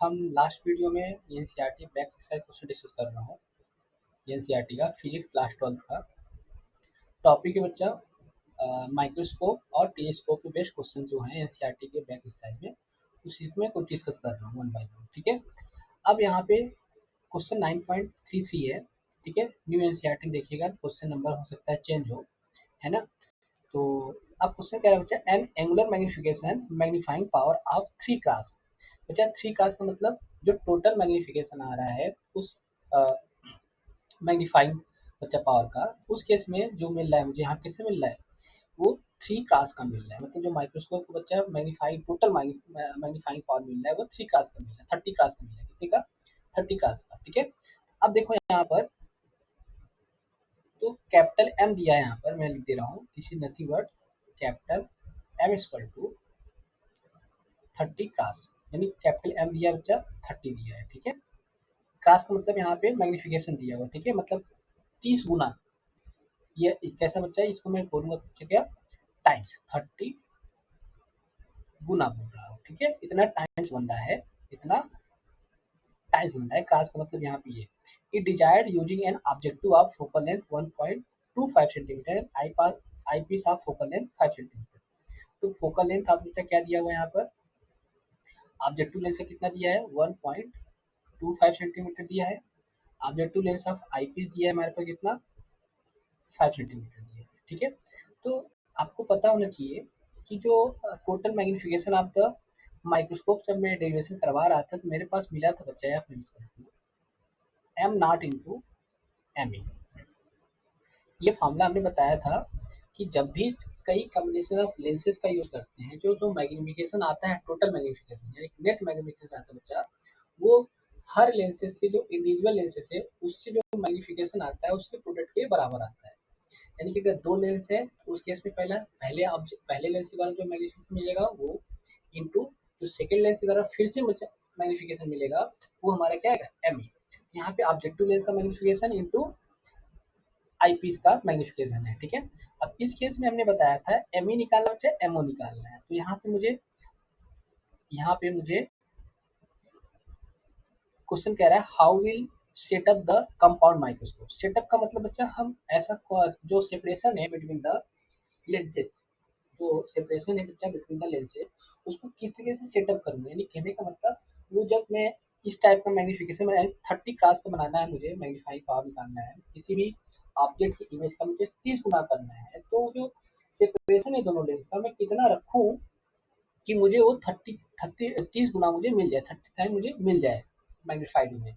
हम last video में NCERT back exercise question discuss कर रहा हूँ। एनसीईआरटी का फिजिक्स क्लास 12th का टॉपिक है बच्चा माइक्रोस्कोप और टेलीस्कोप पे बेस्ड क्वेश्चन जो हैं एनसीईआरटी के बैक एक्सरसाइज में उसी में कुछ डिस्कस कर रहा हूँ वन बाय वन। ठीक है, अब यहाँ पे क्वेश्चन 9.33 है। ठीक है, न्यू एनसीईआरटी देखिएगा, क्वेश्चन नंबर हो सकता है चेंज हो, है ना। तो अब क्वेश्चन कह रहा है बच्चा N angular magnification magnifying power of 3 class. बच्चा 3 क्लास का मतलब जो टोटल मैग्निफिकेशन आ रहा है उस मैग्नीफाइंग बच्चा पावर का, उस केस में जो मिल रहा है मुझे यहाँ किससे मिल रहा है, वो 3 क्लास का मिल रहा है। मतलब जो माइक्रोस्कोप को बच्चा मैग्नीफाइंग टोटल मैग्नीफाइंग पावर मिल रहा है वो 3 क्लास का मिल रहा है, 30 क्लास का मिल रहा है। कितने का? 30 क्लास का। ठीक है, अब देखो यहाँ पर तो कैपिटल एम दिया है, यहाँ पर मैं लिख दे रहा हूँ, this is nothing but capital M equal to 30 class, यानी कैपिटल एम दिया है बच्चा, 30 दिया है। ठीक है, क्लास का मतलब यहाँ पे मैग्निफिकेशन दिया हुआ। ठीक है, मतलब 30 गुना, ये कैसा बच्चा है, इसको मैं बोलूंगा बच्चा क्या, टाइम्स 30 गुना बोल रहा हूँ। ठीक है, इतना टाइम्स बन रहा है, इतना टाइम्स बन रहा है। क्लास का मतलब यहाँ पे ये it desired using an objective of focal length 1.25 centimetre eye piece of focal length 5 centimetre. तो फोकल लेंथ आप बच्चा क्या दिया हुआ है यहाँ पर, ऑब्जेक्टिव लेंस का कितना दिया है, 1.25 सेंटीमीटर दिया है। Objective lens of eye piece दिया है हमारे पास कितना, 5 सेंटीमीटर दिया है। ठीक है, तो आपको पता होना चाहिए कि जो total magnification of the microscope जब मैं डेरिवेशन करवा रहा था तो मेरे पास मिला था बच्चा M not into M E. ये फार्मूला हमने बताया था कि जब भी कई कॉम्बिनेशन ऑफ लेंसेज का यूज करते हैं, जो जो मैग्निफिकेशन आता है टोटल मैग्निफिकेशन यानी नेट मैग्निफिकेशन आता है बच्चा, वो हर लेंसेज से जो इंडिविजुअल लेंसेज है उससे जो मैग्निफिकेशन आता है उसके प्रोडक्ट के बराबर आता है। यानी कि अगर 2 लेंस है तो उस केस में पहले लेंस के द्वारा जो मैग्निफिकेशन मिलेगा वो इंटू जो सेकेंड लेंस के द्वारा फिर से मैग्निफिकेशन मिलेगा वो हमारा क्या है, एम ई। यहाँ पे ऑब्जेक्टिव लेंस का मैग्निफिकेशन इंटू आई पीस का मैग्निफिकेशन है। ठीक है, अब इस केस में हमने बताया था एम ई निकालना है, एमओ निकालना है। तो यहाँ से मुझे यहाँ पे मुझे क्वेश्चन कह रहा है how will set up the compound microscope. Setup का मतलब बच्चा हम ऐसा जो सेपरेशन है बिटवीन द लेंसेज, जो सेपरेशन है बच्चा बिटवीन द लेंसेज, उसको किस तरीके से सेटअप करूंगा। यानी कहने का मतलब वो जब मैं इस टाइप का मैग्निफिकेशन में 30 क्लास का बनाना है, मुझे मैग्नीफाइंग पावर निकालना है, किसी भी ऑब्जेक्ट की इमेज का मुझे 30 गुना करना है, तो जो सेपरेशन है दोनों लेंस का मैं कितना रखूं कि मुझे वो 30 गुना मुझे मिल जाए, 30 टाइम मुझे मिल जाए मैग्नीफाइड इमेज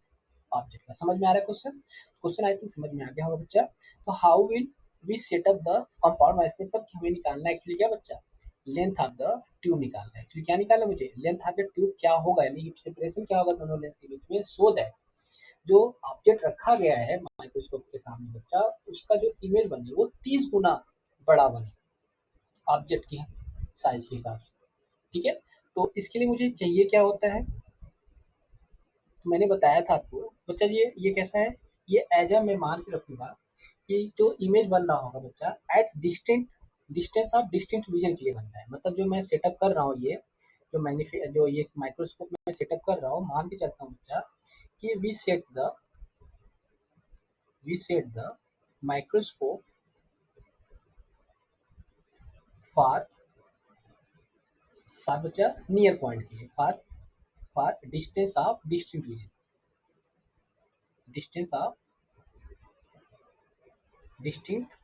ऑब्जेक्ट का। समझ में आ रहा है क्वेश्चन? क्वेश्चन आई थिंक समझ में आ गया होगा बच्चा। तो how will we set up the compound microscope, मतलब हमें निकालना है एक्चुअली क्या बच्चा, लेंथ ऑफ द ट्यूब निकालना है। एक्चुअली क्या निकालना है मुझे, लेंथ ऑफ द ट्यूब क्या होगा, यानी सेपरेशन क्या होगा दोनों लेंस के बीच में, सो दैट जो ऑब्जेक्ट रखा गया है माइक्रोस्कोप के सामने बच्चा, उसका जो इमेज बने वो 30 गुना बड़ा बने ऑब्जेक्ट की साइज के हिसाब से। ठीक है, तो इसके लिए मुझे चाहिए क्या होता है, तो मैंने बताया था आपको बच्चा, ये कैसा है, ये एज अ मैं मान के रखूंगा कि जो इमेज बन रहा होगा बच्चा at distance of distinct vision के लिए बन रहा है। मतलब जो मैं सेटअप कर रहा हूँ, ये जो ये माइक्रोस्कोप में सेटअप कर रहा हूँ, मान के चलता हूँ बच्चा कि we set the microscope for for बच्चा नियर पॉइंट के लिए, for distance of distinct vision, distance of distinct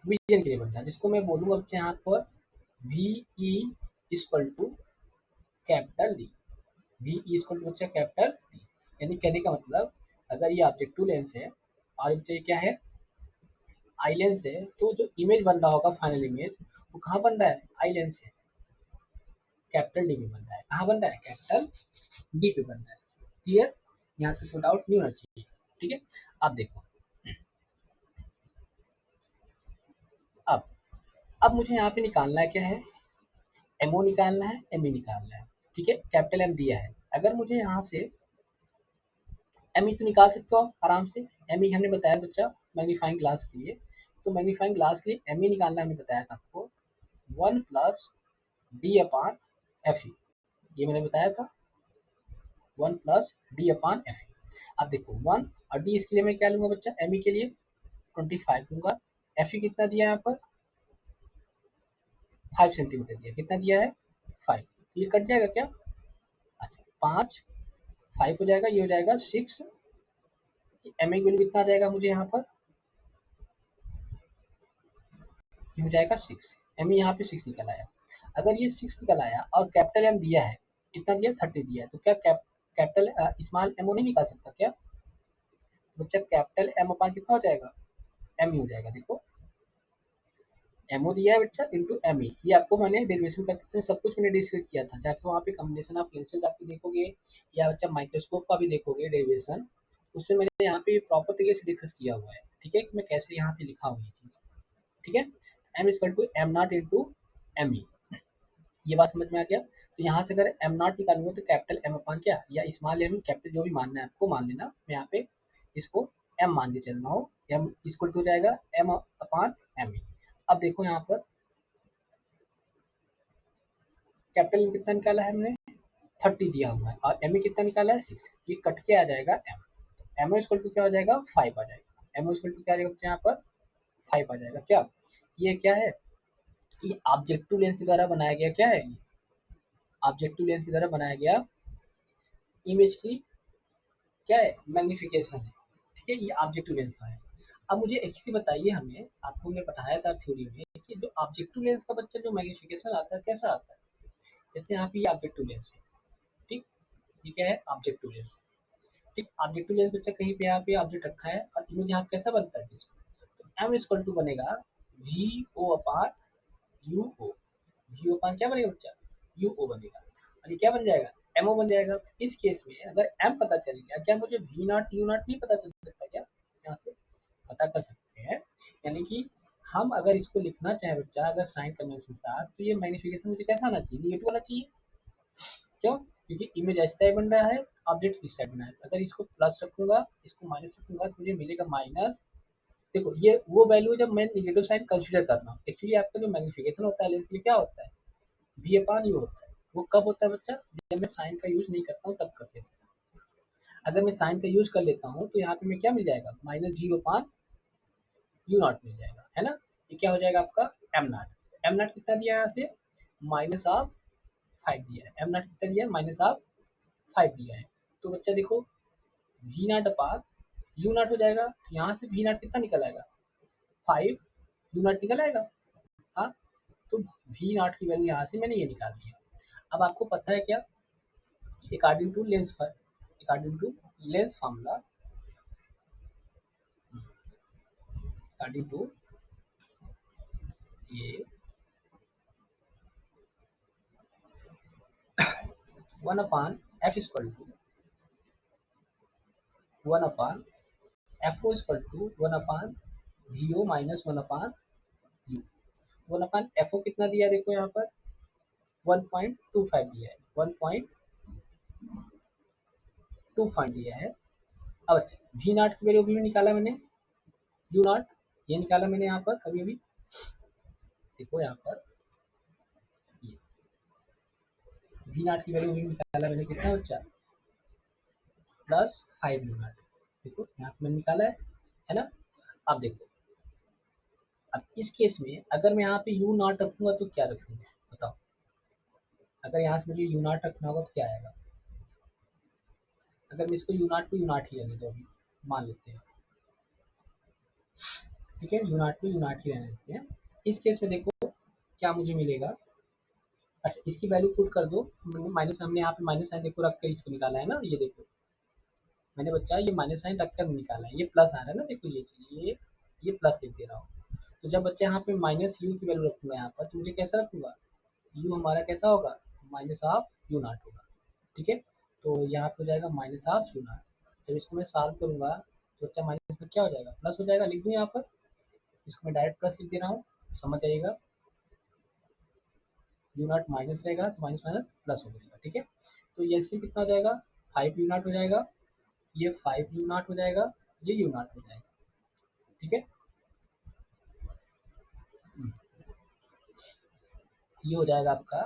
vision के लिए बनता है, जिसको मैं बोलूंगा बच्चे यहाँ पर V E equal to capital D. V E equal to बच्चा कैपिटल डी, यानी कहने का मतलब अगर ये ऑब्जेक्टिव लेंस है और बच्चे क्या है, आई लेंस है, तो जो इमेज बन रहा होगा फाइनल इमेज वो कहाँ बन रहा है, आई लेंस है, कैपिटल डी में बन रहा है। कहाँ बन रहा है, कैपिटल डी पे बन रहा है। क्लियर, यहाँ तक कोई डाउट नहीं होना चाहिए। ठीक है, अब देखो, अब अब मुझे यहाँ पे निकालना है क्या है, एमओ निकालना है, एमई निकालना है। ठीक है, कैपिटल एम दिया है, अगर मुझे यहाँ से एमई तो निकाल सकते हो आप आराम से। एमई हमने बताया बच्चा मैग्नीफाइंग ग्लास के लिए, तो मैग्नीफाइंग ग्लास के लिए एमई निकालना हमने बताया था आपको 1 plus D upon F E. ये मैंने बताया था 1 + d/f। अब देखो 1 और d, इसके लिए मैं क्या लूंगा बच्चा, एम के लिए 25 लूंगा। एफ कितना दिया है यहाँ पर, 5 सेंटीमीटर दिया, कितना दिया है 5। ये कट जाएगा क्या, अच्छा 5 5 हो जाएगा, ये हो जाएगा 6। एम की वैल्यू कितना आ जाएगा मुझे यहाँ पर, ये हो जाएगा 6। एम यहाँ पे 6 निकल आया। अगर ये 6 निकल आया और कैपिटल एम दिया है, कितना दिया 30 दिया है, तो क्या कैपिटल स्मॉल एम नहीं निकाल सकता क्या बच्चा, कैपिटल एम अपान कितना हो जाएगा, एम ही हो जाएगा। देखो एमओ दिया है बच्चा इंटू एम ई, ये आपको मैंने डेरिवेशन करते समय सब कुछ मैंने डिस्कस किया था, जाके वहाँ पे कॉम्बिनेशन ऑफ लेंसेज आप देखोगे या बच्चा माइक्रोस्कोप का भी देखोगे डेरिवेशन, उसमें मैंने यहाँ पे प्रॉपर तरीके से डिस्कस किया हुआ है। ठीक है, कि मैं कैसे यहाँ पे लिखा हूँ ये चीज़। ठीक है, M equal to M not into M E, ये बात समझ में आ गया। तो यहाँ से अगर एम नॉट निकालूंगा तो कैपिटल एम अपान क्या, या स्मॉल एम कैपिटल, जो भी मानना है आपको मान लेना, मैं यहाँ पे इसको एम मान के चल रहा हूँ। एम इक्वल टू जाएगा एम अपान एम ई। अब देखो यहाँ पर कैपिटल एम कितना निकाला है हमने, 30 दिया हुआ है, और एम ए कितना निकाला है 6, ये कट के आ जाएगा एम। एम इक्वल टू क्या हो जाएगा 5 आ जाएगा। एम इक्वल टू क्या आ जाएगा यहाँ पर 5 आ जाएगा। क्या ये क्या है, ये ऑब्जेक्टिव लेंस के द्वारा बनाया गया, क्या है, ऑब्जेक्टिव लेंस के द्वारा बनाया गया इमेज की क्या है, मैग्निफिकेशन है। ठीक है, ये ऑब्जेक्टिव लेंस का है। अब मुझे एक्चुअली बताइए, हमें आपको ने बताया था थ्योरी में कि जो ऑब्जेक्टिव लेंस का बच्चा जो मैग्निफिकेशन आता है कैसा आता है, जैसे यहाँ पे ये ऑब्जेक्टिव लेंस है। ठीक, ये क्या है ऑब्जेक्टिव लेंस। ठीक, ऑब्जेक्टिव लेंस बच्चा कहीं पे यहाँ पे ऑब्जेक्ट रखा है और इमेज यहाँ पे कैसा बनता है जिसको, तो एम इक्वल टू बनेगा v o upon u o. V o upon क्या बनेगा बच्चा, यू ओ बनेगा, और ये क्या बन जाएगा एमओ बन जाएगा। तो इस केस में अगर एम पता चल गया, क्या मुझे वी नॉट यू नॉट नहीं पता चल सकता क्या, यहाँ से पता कर सकते हैं। यानी कि हम अगर इसको लिखना चाहें बच्चा, अगर साइन कन्वेंशन के साथ, तो ये मैग्निफिकेशन मुझे कैसा आना चाहिए, नेगेटिव आना चाहिए। क्यों, क्योंकि इमेज इस साइड बन रहा है, ऑब्जेक्ट इस साइड बना है। अगर इसको प्लस रखूंगा, इसको माइनस रखूंगा, तो मुझे मिलेगा माइनस। देखो ये वो वैल्यू जब मैं निगेटिव साइन कंसीडर कर रहा हूँ, एक्चुअली आपका जो मैग्निफिकेशन होता है लेंस के लिए क्या होता है, वी अपान यू होता है। वो कब होता है बच्चा, जब मैं साइन का यूज नहीं करता हूँ तब करते से। अगर मैं साइन का यूज कर लेता हूँ तो यहाँ पे मैं क्या मिल जाएगा, minus g upon you naught मिल जाएगा, है ना। ये क्या हो जाएगा आपका एम नॉट। एम नॉट कितना दिया है यहाँ से, माइनस ऑफ 5 दिया है। एम नॉट कितना दिया है, माइनस ऑफ 5 दिया है। तो बच्चा देखो V not upon you not हो जाएगा, यहाँ से वी नॉट कितना निकल आएगा 5, यू नॉट निकल आएगा। हाँ, तो वी नॉट की वैल्यू यहाँ से मैंने ये निकाल दिया। अब आपको पता है क्या, अकॉर्डिंग टू लेंस पर, according to lens formula, according to ये 1/f = 1/f vo minus 1/u। 1/fo कितना दिया है देखो यहाँ पर 1.25 दिया है, 1.25 दिया है। अब अच्छा वी नॉट की वैल्यू भी निकाला मैंने, यू नॉट ये निकाला मैंने यहाँ पर अभी अभी। देखो यहाँ पर ये वी नॉट की वैल्यू भी निकाला मैंने, कितना बच्चा +5 यू नॉट। देखो यहाँ पे मैंने निकाला है ना। अब देखो, अब इस केस में अगर मैं यहाँ पे यू नॉट रखूंगा तो क्या रखूंगा बताओ, अगर यहाँ से मुझे यू नॉट रखना होगा तो क्या आएगा, अगर मैं इसको यू नॉट ही रहने दो अभी, मान लेते हैं। ठीक है, यू नॉट ही रहने देते हैं। इस केस में देखो क्या मुझे मिलेगा, अच्छा इसकी वैल्यू पुट कर दो, माइनस हमने यहाँ पे माइनस साइन देखो रख कर इसको निकाला है ना, ये देखो मैंने बच्चा ये माइनस साइन रख कर निकाला है, ये प्लस आ रहा है ना, देखो ये चीज ये प्लस लिख दे रहा हूँ। तो जब बच्चा यहाँ पे माइनस यू की वैल्यू रखूंगा यहाँ पर, तो मुझे कैसा रखूंगा, यू हमारा कैसा होगा माइनस ऑफ यू नॉट होगा। ठीक है, तो यहाँ पे हो जाएगा माइनस ऑफ यू नॉट। जब इसको मैं सॉल्व करूंगा तो बच्चा माइनस प्लस क्या हो जाएगा, प्लस हो जाएगा। लिख दूँ यहाँ पर, इसको मैं डायरेक्ट प्लस लिख दे रहा हूँ, समझ आइएगा। यू नॉट माइनस रहेगा तो माइनस माइनस प्लस हो जाएगा। ठीक है, तो ये सी कितना हो जाएगा 5 यू नॉट हो जाएगा, ये 5 यू नॉट हो जाएगा, ये यू नॉट हो जाएगा। ठीक है, ये हो जाएगा आपका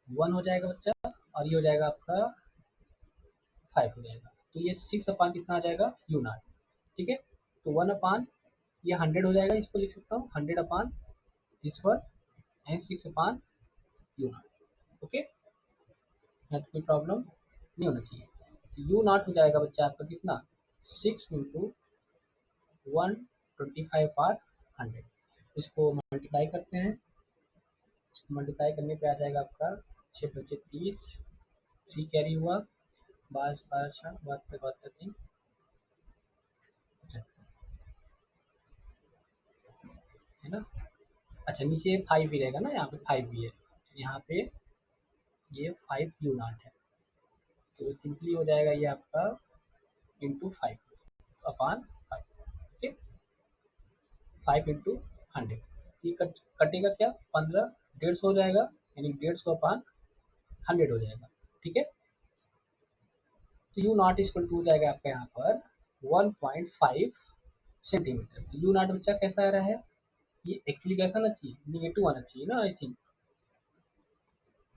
1 हो जाएगा बच्चा, और ये हो जाएगा आपका 5 हो जाएगा। तो ये 6 अपान कितना आ जाएगा, यू नॉट। ठीक है, तो 1 अपान ये 100 हो जाएगा, इसको लिख सकता हूँ 100 upon this one and 6 upon you naught. Okay, यहाँ तो कोई प्रॉब्लम नहीं होना चाहिए। तो यू नॉट हो जाएगा बच्चा आपका कितना, 6 इंटू 125 पार 100। इसको मल्टीप्लाई करते हैं, इसको मल्टीप्लाई करने पे आ जाएगा आपका 6 बचे 30, 3 कैरी हुआ, 12 12 6 72 72 3 है ना। अच्छा नीचे 5 भी रहेगा ना, यहाँ पे 5 भी है, तो यहाँ पे ये 5 यू नॉट है, तो सिंपली हो जाएगा ये आपका इंटू 5 अपान 5। ठीक, 5 इंटू 100, ये कटेगा क्या, 15, 150 हो जाएगा, यानी 150 अपान 100 हो जाएगा। ठीक है, तो यू नॉट इक्वल टू हो जाएगा आपका यहाँ पर 1.5 सेंटीमीटर। तो यू नॉट बच्चा कैसा आ रहा है, ये एक्चुअली कैसा आना चाहिए, निगेटिव आना चाहिए ना। आई थिंक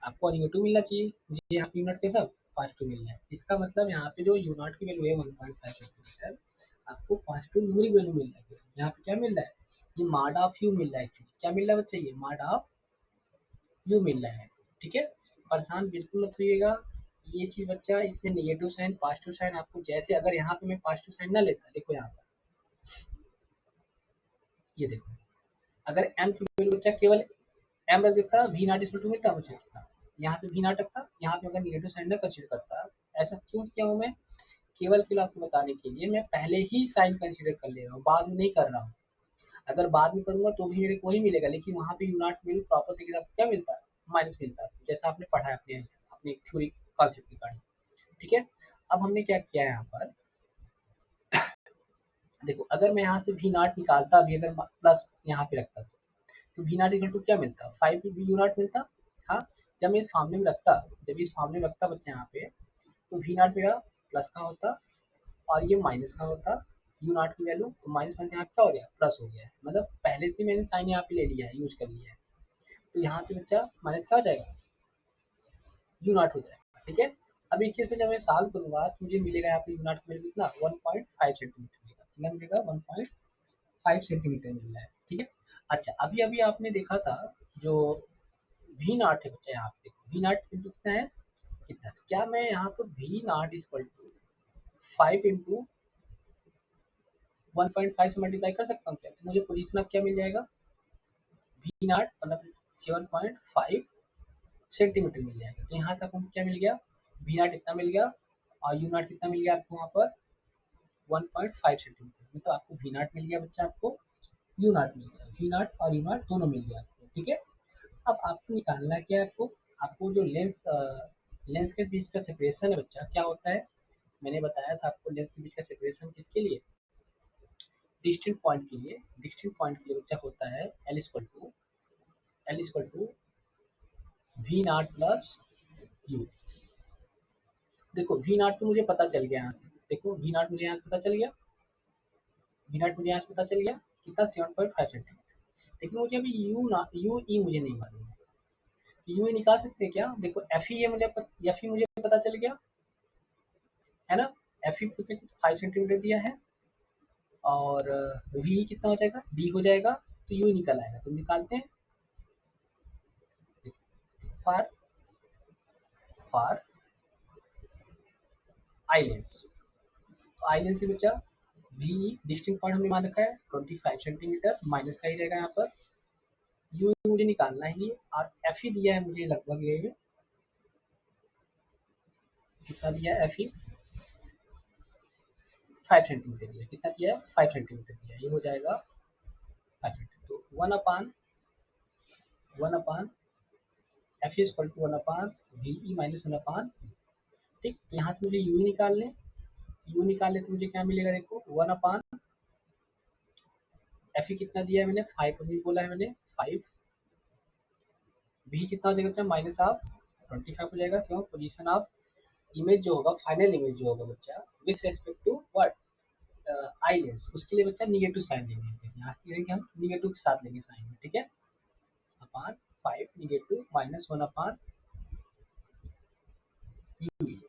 आपको निगेटिव मिलना चाहिए, मुझे यहाँ पे यूनिट के साथ पॉजिटिव मिलना है। इसका मतलब यहाँ पे जो यू नॉट की वैल्यू है 1.5 सेंटीमीटर, आपको पॉजिटिव न्यूमरिक वैल्यू मिल रहा है। यहाँ पे क्या मिल रहा है, ये मॉड ऑफ यू मिल रहा है। एक्चुअली क्या मिल रहा है बच्चा, ये मॉड ऑफ यू मिल रहा है। ठीक है, परेशान बिल्कुल मत होइएगा। ये चीज बच्चा, इसमें नेगेटिव साइन पॉजिटिव साइन आपको, जैसे अगर यहाँ पे मैं पॉजिटिव साइन ना लेता, देखो यहाँ पर ये देखो, अगर एम की वैल्यू बच्चा केवल एम रख देता, वी नॉट इक्वल टू मिलता मुझे कितना, यहाँ से वी नॉट रखता, यहाँ पे अगर निगेटिव साइन ना कंसीडर करता। ऐसा क्यों किया हूँ मैं, केवल आपको बताने के लिए मैं पहले ही साइन कंसीडर कर ले रहा हूँ, बाद में नहीं कर रहा हूँ। अगर बाद में करूंगा तो भी मेरे को वही मिलेगा, लेकिन वहाँ पे यू नॉट वैल्यू प्रॉपर तरीके से आपको क्या मिलता है, माइनस मिलता है, जैसा आपने पढ़ा है अपने अपने थ्योरी कॉन्सेप्ट के कारण। ठीक है, अब हमने क्या किया है यहाँ पर, देखो अगर मैं यहाँ से वी नॉट निकालता भी, अगर प्लस यहाँ पे रखता तो वी नॉट इक्वल टू क्या मिलता, 5 यू नॉट मिलता। हाँ, जब मैं इस फॉर्मूले में रखता, जब इस फॉर्मूले में रखता बच्चे यहाँ पे, तो वी नॉट मेरा प्लस का होता और ये माइनस का होता, यू नॉट की वैल्यू, तो माइनस माइनस यहाँ क्या हो गया, प्लस हो गया है, मतलब पहले से मैंने साइन यहाँ पे ले लिया है, यूज कर लिया है। तो यहाँ पे बच्चा माइनस क्या हो जाएगा, यू नॉट हो जाएगा। ठीक है, अब इस केस में जब मैं सॉल्व करूंगा तो मुझे मिलेगा यहाँ पे यू नॉट की वैल्यू कितना, 1.5 सेंटीमीटर मिलेगा। कितना मिलेगा, 1.5 सेंटीमीटर मिल रहा है। ठीक है, अच्छा अभी अभी आपने देखा था जो वी नॉट है बच्चा, यहाँ पे देखो वी नॉट कितना है, कितना, तो क्या मैं यहाँ पर V naught equal to 5 into 1.5 से मल्टीप्लाई कर सकता हूँ क्या, तो मुझे पोजीशन अब क्या मिल जाएगा, वी नॉट मतलब 7.5 सेंटीमीटर मिल जाएगा। तो यहाँ से आपको क्या मिल गया, वी नॉट कितना मिल गया और यू नॉट कितना मिल गया आपको यहाँ पर 1.5 सेंटीमीटर, मतलब आपको वी नॉट मिल गया बच्चा, आपको यू नॉट मिल गया, वी नॉट और यू नॉट दोनों मिल गया आपको। ठीक है, अब आपको निकालना क्या है, आपको जो लेंस लेंस के बीच का सेपरेशन है बच्चा क्या होता है, मैंने बताया था आपको लेंस के बीच का सेपरेशन किसके लिए, डिस्टेंट पॉइंट के लिए। डिस्टेंट पॉइंट के लिए बच्चा होता है L equal to V naught plus U. देखो वी नॉट तो मुझे पता चल गया यहाँ से, देखो वी नॉट मुझे यहाँ से पता चल गया, वी नॉट मुझे यहाँ से पता चल गया कितना, 7.5 सेंटीमीटर। लेकिन मुझे अभी यू ना यू ई मुझे नहीं मालूम है, तो यू ई निकाल सकते हैं क्या, देखो एफ ई एफ ई मुझे पता चल गया है ना, एफ ई मुझे 5 सेंटीमीटर दिया है, और वी कितना हो जाएगा, डी हो जाएगा, तो यू निकल आएगा, तो निकालते हैं। फॉर फॉर आई लेंस, तो आई लेंस के बच्चा वी डिस्टिंक्ट पॉइंट हमने मान रखा है 25 सेंटीमीटर, माइनस का ही रहेगा यहाँ पर, यू मुझे निकालना ही है, और एफ ई दिया है मुझे लगभग ये कितना दिया है, एफ ई 5 सेंटीमीटर दिया, कितना दिया है, 5 सेंटीमीटर दिया, ये हो जाएगा 5 सेंटीमीटर, तो one upon F E equal to 1 upon V E minus 1 upon. ठीक, तो यहाँ से मुझे यू ही निकाल लें, यू निकाल ले तो मुझे क्या मिलेगा, देखो 1 अपान एफ ई कितना दिया है मैंने, 5 अभी बोला है मैंने 5, वी कितना हो जाएगा बच्चा, माइनस ऑफ 25 हो जाएगा, क्यों, पोजीशन ऑफ इमेज जो होगा, फाइनल इमेज जो होगा बच्चा with respect to what eye lens, उसके लिए बच्चा निगेटिव साइन लेंगे, यहाँ लेंगे हम निगेटिव के साथ लेंगे साइन में। ठीक है, अपान 5 निगेटिव माइनस 1 अपान यूवी,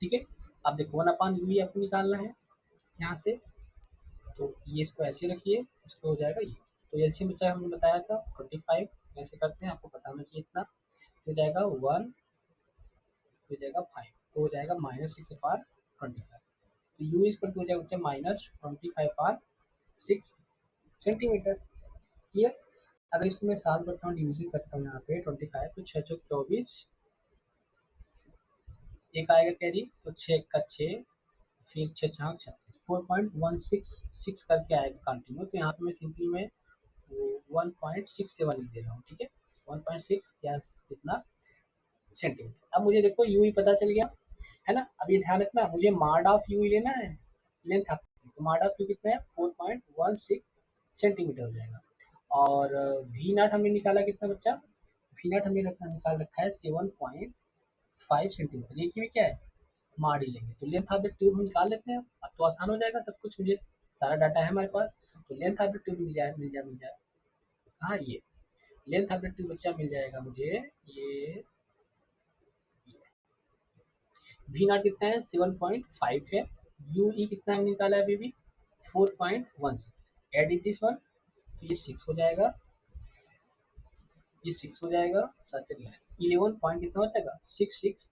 ठीक है। अब देखो 1/यूवी आपको निकालना है यहाँ से, तो ये इसको ऐसे रखिए, इसको हो जाएगा ये। तो एलसीएम बच्चा हमने बताया था 25, ऐसे करते हैं, आपको पता होना चाहिए इतना। तो हो जाएगा 1, हो जाएगा 5, तो हो जाएगा -6/25। तो यू इज पर हो जाएगा बच्चा -25/6 सेंटीमीटर। क्लियर। अगर इसको मैं साल करता हूँ, डिवीजन करता हूँ यहाँ पे 25, तो 6 चौक 24, एक आएगा कैरी, तो 6 का 6, फिर 6 छाक 36, 4.166 करके आएगा कंटिन्यू। तो यहाँ पे मैं सिंपली में 1.67 लिख दे रहा हूँ, ठीक है। 1.6 या कितना सेंटीमीटर। अब मुझे देखो यू पता चल गया है ना। अब ये ध्यान रखना, मुझे मार्ड ऑफ यू लेना है, लेंथ ऑफ, तो मार्ड ऑफ यू कितना है 4.16 सेंटीमीटर हो जाएगा। और वी नॉट हमने निकाला कितना बच्चा, वी नॉट हमने निकाल रखा है 7.5 सेंटीमीटर। ये की भी क्या है, मार ही लेंगे। तो लेंथ ऑफ द ट्यूब हम निकाल लेते हैं, अब तो आसान हो जाएगा सब कुछ, मुझे सारा डाटा है हमारे पास। तो लेंथ ऑफ द ट्यूब मिल जाए। हाँ, ये लेंथ ऑफ द ट्यूब बच्चा मिल जाएगा मुझे, ये वी नॉट कितना है 7.5 है, यू ई कितना हमने निकाला है बेबी 4.16, एड इट दिस वन, तो ये 6 हो जाएगा, ये 6 हो जाएगा, साथ में 11 पॉइंट कितना हो जाएगा 66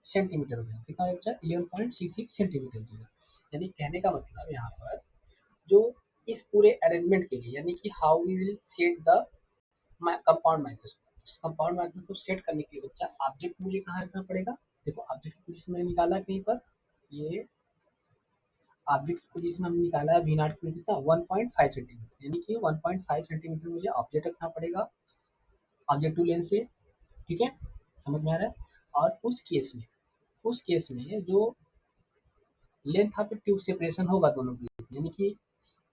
सेंटीमीटर हो जाएगा। कितना बच्चा 11.66 सेंटीमीटर हो जाएगा। यानी कहने का मतलब यहाँ पर जो इस पूरे अरेंजमेंट के लिए, यानी कि how we will set the compound microscope, compound microscope set करने के लिए बच्चा ऑब्जेक्ट मुझे कहाँ रखना पड़ेगा। देखो ऑब्जेक्ट की पोजीशन मैंने निकाला कहीं पर, ये ऑब्जेक्ट की पोजीशन हमने निकाला है वी नॉट की कितना 1.5 सेंटीमीटर, यानी कि 1.5 सेंटीमीटर मुझे ऑब्जेक्ट रखना पड़ेगा ऑब्जेक्ट टू लेंस से, ठीक है, समझ में आ रहा है। और उस केस में जो लेंथ ऑफ ट्यूब सेपरेशन होगा दोनों के बीच, यानी कि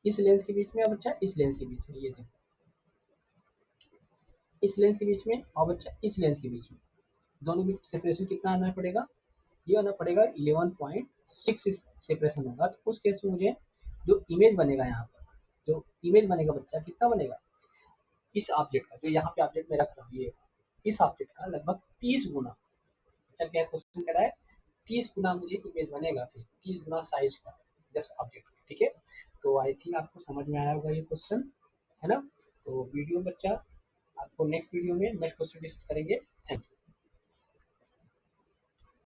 इस लेंस के बीच में और बच्चा इस लेंस के बीच में, ये देखो इस लेंस के बीच में और बच्चा इस लेंस के बीच में, दोनों के बीच सेपरेशन कितना आना पड़ेगा, ये आना पड़ेगा 11.6 सेपरेशन होगा। तो उस केस में मुझे जो इमेज बनेगा यहाँ पर, जो इमेज बनेगा बच्चा कितना बनेगा, इस ऑब्जेक्ट का जो यहाँ पे ऑब्जेक्ट में रख रहा हूँ, ये इस ऑब्जेक्ट का लगभग 30 गुना। बच्चा क्या क्वेश्चन कर रहा है, 30 गुना मुझे इमेज बनेगा, फिर 30 गुना साइज का जस्ट ऑब्जेक्ट, ठीक है। तो आई थिंक आपको समझ में आया होगा ये क्वेश्चन, है ना। तो वीडियो बच्चा आपको नेक्स्ट वीडियो में नेक्स्ट क्वेश्चन डिस्कस करेंगे। Thank you.